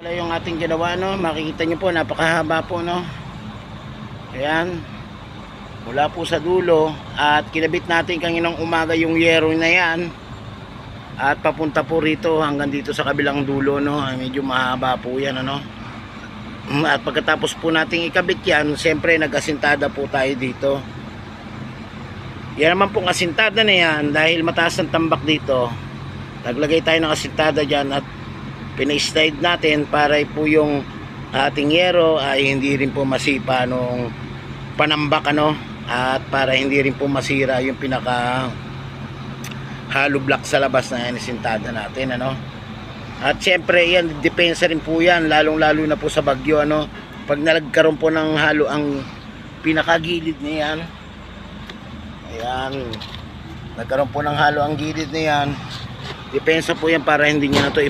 Wala yung ating ginawa, no? Makikita nyo po, napakahaba po, no? Ayan. Mula po sa dulo. At kinabit natin kaninang umaga yung yero na yan. At papunta po rito hanggang dito sa kabilang dulo, no? Medyo mahaba po yan, ano? At pagkatapos po nating ikabit yan, siyempre nag-asintada po tayo dito. Yan naman pong asintada na yan, dahil mataas ang tambak dito, naglagay tayo ng asintada dyan at pina-slide natin para po yung ating yero ay hindi rin po masipa nung panambak, ano, at para hindi rin po masira yung pinaka hollow block sa labas na inisintada natin, ano. At syempre yan, depensa rin po yan, lalong lalo na po sa bagyo, ano, pag nagkaroon po ng halo ang pinakagilid na yan, ayan, nagkaroon po ng halo ang gilid na yan, depensa po yan para hindi niya na to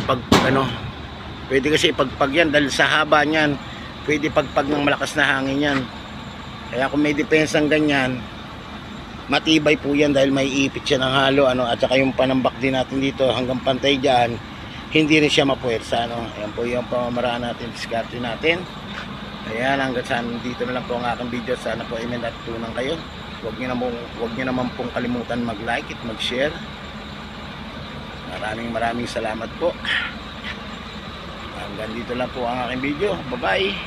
pwede kasi ipagpag yan dahil sa haba niyan, pwede pagpag ng malakas na hangin yan. Kaya kung may depensang ganyan, matibay po yan dahil may ipit siya ng halo, ano, at saka yung panambak din natin dito hanggang pantay dyan, hindi rin siya mapuwersa, ano. Ayan po yung pamamaraan natin, diskarte natin. Ayan, hanggang saan dito na lang po ang aking video. Sana po ay may natutunan kayo. Huwag nyo naman pong kalimutan mag-like at mag-share. Maraming salamat po. Hanggang dito lang po ang aking video. Bye bye.